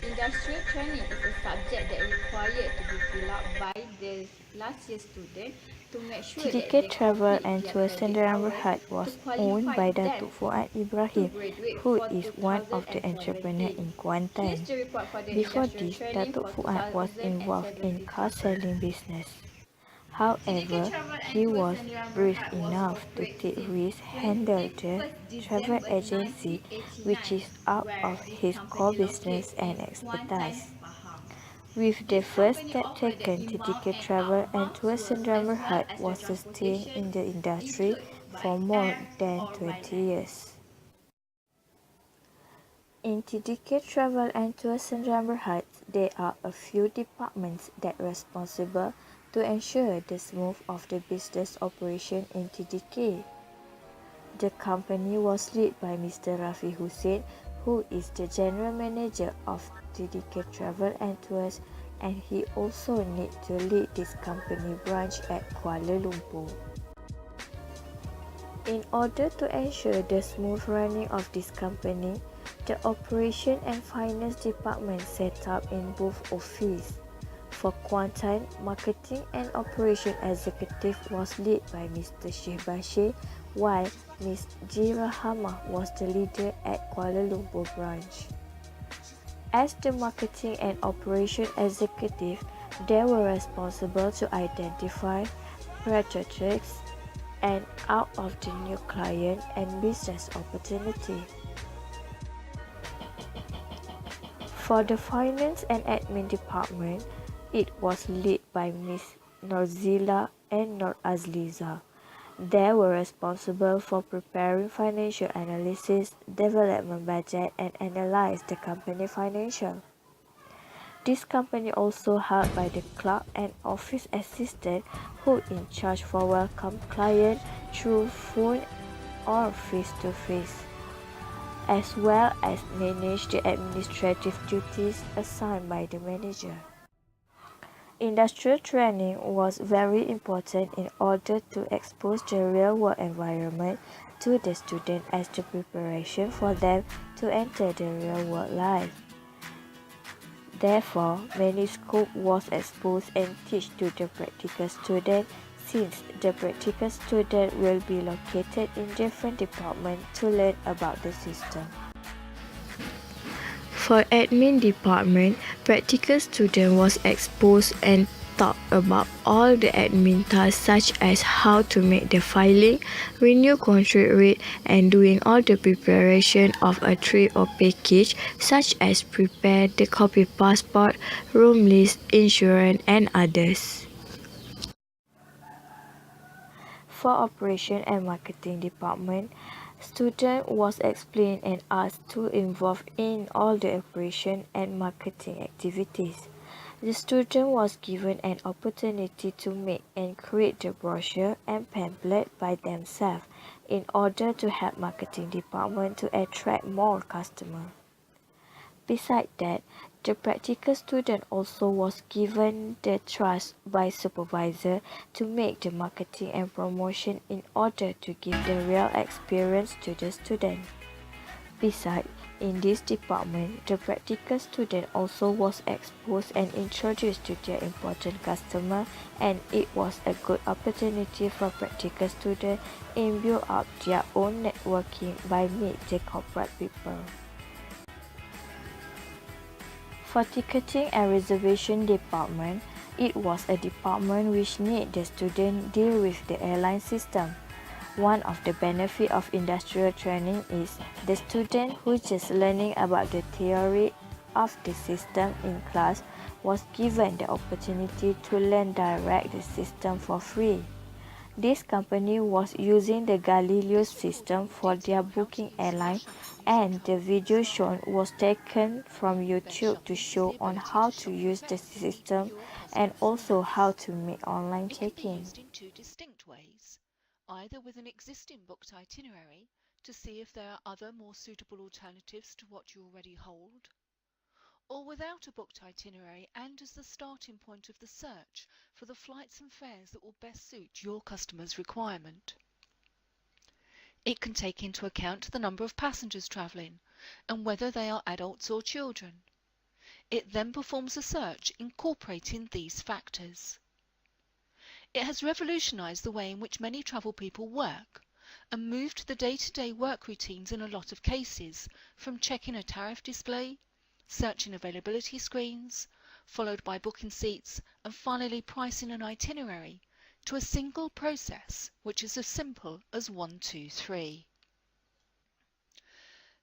Industrial training is a subject that required to be filled out by the last year student to make sure that TDK they Travel complete and their Tour credit Sdn hours Bhd to was owned qualify by them Datuk Fuad to Ibrahim, graduate who for is one of the entrepreneurs 2017. in Here's Kuantan. the report for the Before industrial this, training Datuk for Fuad was involved in 2017 car courses. selling business. TDK However, Travel and he Tours was Sdn brave Bhd was enough to corporate take since risks, handle the 21st travel December agency, which 1989, is out where of this his core company business locates in and Kuantan, expertise. Pahang. With the This first company step offered the taken, inbound TTK and Travel and outbound Tours tours as Sdn well Bhd as the was sustained transportation in the industry included by for more air than or by 20 land. years. In TDK Travel and Tours Sdn Bhd, there are a few departments that are responsible to ensure the smooth of the business operation in TDK. The company was led by Mr. Rafi Hussain, who is the general manager of TDK Travel and Tours, and he also needs to lead this company branch at Kuala Lumpur. In order to ensure the smooth running of this company, the operation and finance department set up in both offices. For Kuantan, marketing and operation executive was led by Mr. Sheikh Bashir, while Ms. G. Rahama was the leader at Kuala Lumpur branch. As the marketing and operation executive, they were responsible to identify prospects and out of the new client and business opportunity. For the finance and admin department, it was led by Ms. Norzila and Nur Azliza. They were responsible for preparing financial analysis, development budget, and analyze the company financial. This company also held by the clerk and office assistant who in charge for welcome client through phone or face-to-face, as well as manage the administrative duties assigned by the manager. Industrial training was very important in order to expose the real-world environment to the students as the preparation for them to enter the real-world life. Therefore, many scope was exposed and teach to the practical student, since the practical student will be located in different departments to learn about the system. For admin department, practical student was exposed and taught about all the admin tasks such as how to make the filing, renew contract rate, and doing all the preparation of a trip or package such as prepare the copy passport, room list, insurance, and others. For operation and marketing department, student was explained and asked to involve in all the operation and marketing activities. The student was given an opportunity to make and create the brochure and pamphlet by themselves in order to help marketing department to attract more customers. Besides that, the practical student also was given the trust by supervisor to make the marketing and promotion in order to give the real experience to the student. Besides, in this department, the practical student also was exposed and introduced to their important customer, and it was a good opportunity for practical students in build up their own networking by meet the corporate people. For ticketing and reservation department, it was a department which need the student deal with the airline system. One of the benefits of industrial training is the student who just learning about the theory of the system in class was given the opportunity to learn direct the system for free. This company was using the Galileo system for their booking airline, and the video shown was taken from YouTube to show on how to use the system and also how to make online It can be check-in. used in two distinct ways, either with an existing booked itinerary to see if there are other more suitable alternatives to what you already hold, or without a booked itinerary and as the starting point of the search for the flights and fares that will best suit your customer's requirement. It can take into account the number of passengers travelling and whether they are adults or children. It then performs a search incorporating these factors. It has revolutionised the way in which many travel people work and moved the day-to-day work routines in a lot of cases from checking a tariff display, searching availability screens, followed by booking seats and finally pricing an itinerary, to a single process which is as simple as 1, 2, 3.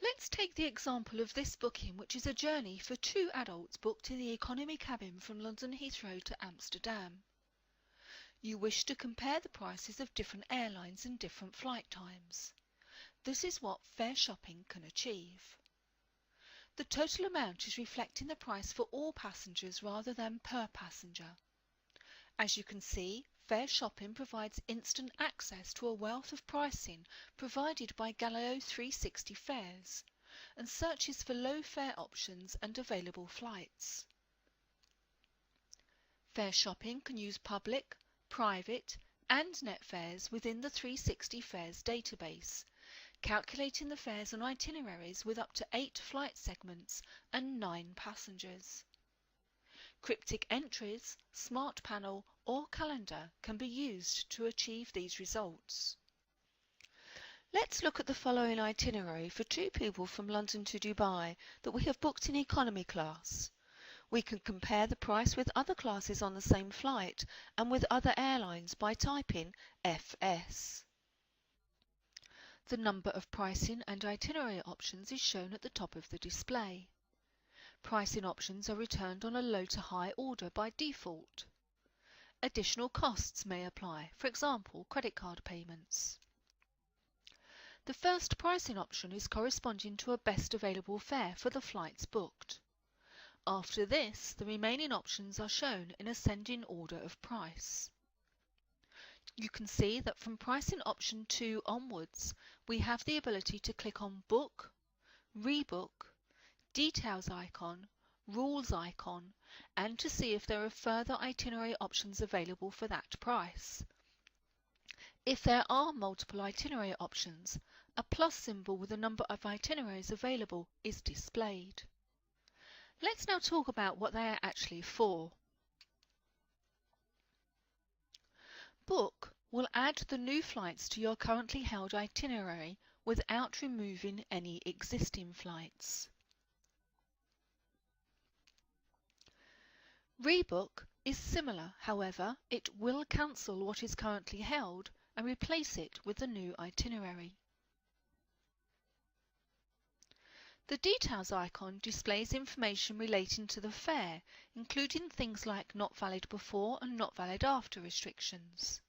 Let's take the example of this booking, which is a journey for 2 adults booked in the economy cabin from London Heathrow to Amsterdam. You wish to compare the prices of different airlines and different flight times. This is what Fare Shopping can achieve. The total amount is reflecting the price for all passengers rather than per passenger. As you can see, Fare Shopping provides instant access to a wealth of pricing provided by Galileo 360 Fares and searches for low fare options and available flights. Fare Shopping can use public, private and net fares within the 360 Fares database, calculating the fares on itineraries with up to 8 flight segments and 9 passengers. Cryptic entries, smart panel or calendar can be used to achieve these results. Let's look at the following itinerary for 2 people from London to Dubai that we have booked in economy class. We can compare the price with other classes on the same flight and with other airlines by typing FS. The number of pricing and itinerary options is shown at the top of the display. Pricing options are returned on a low to high order by default. Additional costs may apply, for example, credit card payments. The first pricing option is corresponding to a best available fare for the flights booked. After this, the remaining options are shown in ascending order of price. You can see that from pricing option 2 onwards, we have the ability to click on Book, Rebook, Details icon, Rules icon, and to see if there are further itinerary options available for that price. If there are multiple itinerary options, a plus symbol with the number of itineraries available is displayed. Let's now talk about what they are actually for. Book will add the new flights to your currently held itinerary without removing any existing flights. Rebook is similar, however, it will cancel what is currently held and replace it with the new itinerary. The Details icon displays information relating to the fare, including things like not valid before and not valid after restrictions.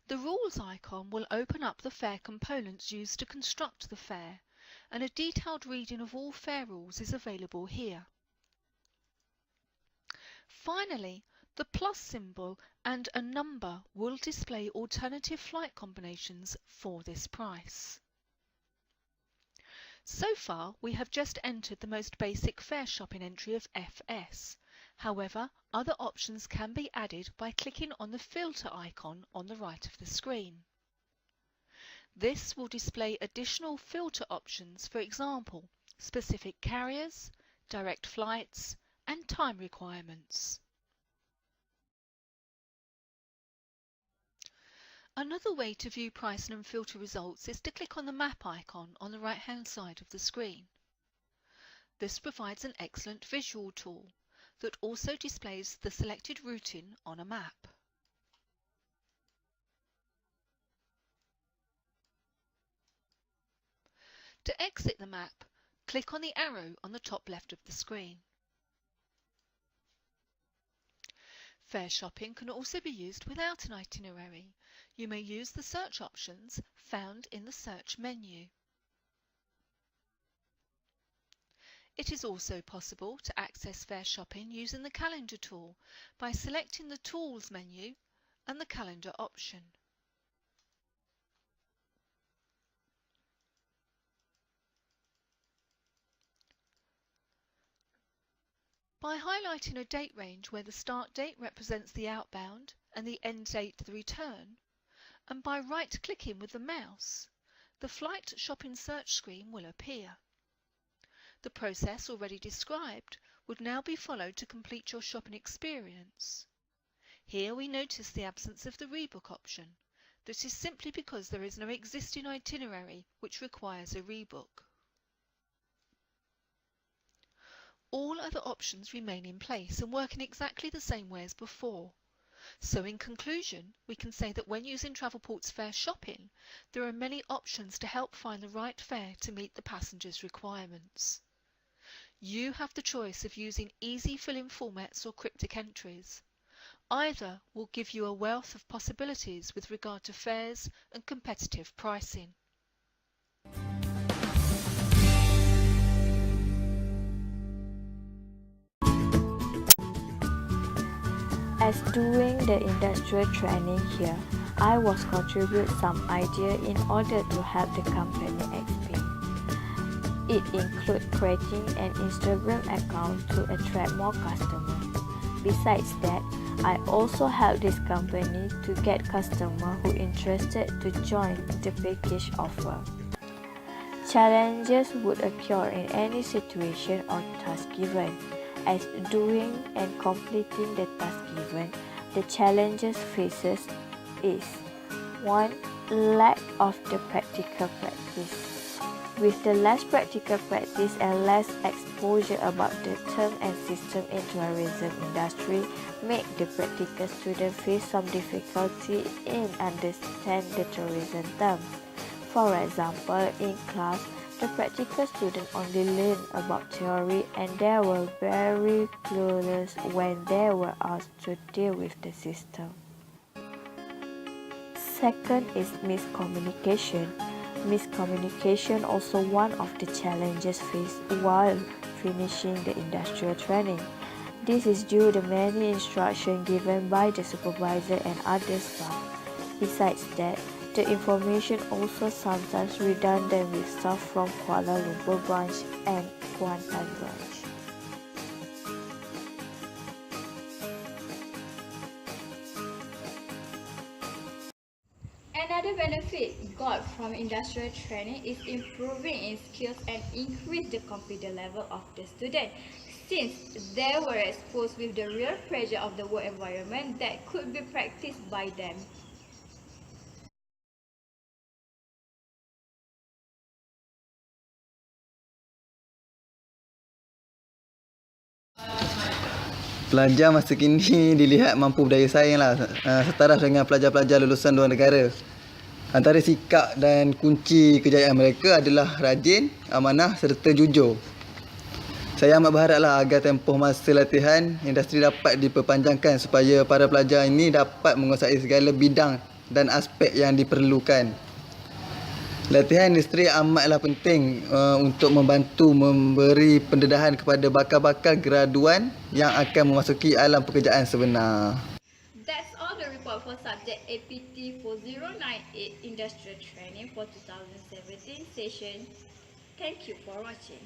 The Rules icon will open up the fare components used to construct the fare, and a detailed reading of all fare rules is available here. Finally, the plus symbol and a number will display alternative flight combinations for this price. So far, we have just entered the most basic Fare Shopping entry of FS. However, other options can be added by clicking on the filter icon on the right of the screen. This will display additional filter options, for example, specific carriers, direct flights, and time requirements. Another way to view pricing and filter results is to click on the map icon on the right-hand side of the screen. This provides an excellent visual tool that also displays the selected routing on a map. To exit the map, click on the arrow on the top left of the screen. Fare Shopping can also be used without an itinerary. You may use the search options found in the search menu. It is also possible to access Fare Shopping using the Calendar tool by selecting the Tools menu and the Calendar option. By highlighting a date range where the start date represents the outbound and the end date the return, and by right-clicking with the mouse, the Flight Shopping search screen will appear. The process already described would now be followed to complete your shopping experience. Here we notice the absence of the rebook option. This is simply because there is no existing itinerary which requires a rebook. All other options remain in place and work in exactly the same way as before. So in conclusion, we can say that when using Travelport's fare shopping, there are many options to help find the right fare to meet the passenger's requirements. You have the choice of using easy fill-in formats or cryptic entries. Either will give you a wealth of possibilities with regard to fares and competitive pricing. As doing the industrial training here, I was contribute some idea in order to help the company expand. It include creating an Instagram account to attract more customers. Besides that, I also help this company to get customers who interested to join the package offer. Challenges would occur in any situation or task given. As doing and completing the task given, the challenges faces is 1. Lack of the practical practice. With the less practical practice and less exposure about the term and system in tourism industry, make the practical student face some difficulty in understand the tourism terms. For example, in class, the practical student only learn about theory and they were very clueless when they were asked to deal with the system. Second is miscommunication. Miscommunication also one of the challenges faced while finishing the industrial training. This is due to many instructions given by the supervisor and other staff. Besides that, the information also sometimes redundant with staff from Kuala Lumpur branch and Kuantan branch. Another benefit got from industrial training is improving in skills and increase the confidence level of the student, since they were exposed with the real pressure of the work environment that could be practiced by them. Pelajar masa kini dilihat mampu berdaya saing setaraf dengan pelajar-pelajar lulusan luar negara. Antara sikap dan kunci kejayaan mereka adalah rajin, amanah serta jujur. Saya amat berharaplah agar tempoh masa latihan industri dapat diperpanjangkan supaya para pelajar ini dapat menguasai segala bidang dan aspek yang diperlukan. Latihan industri amatlah penting untuk membantu memberi pendedahan kepada bakal-bakal graduan yang akan memasuki alam pekerjaan sebenar. That's all the report for subject APT 4098 Industrial Training for 2017 session. Thank you for watching.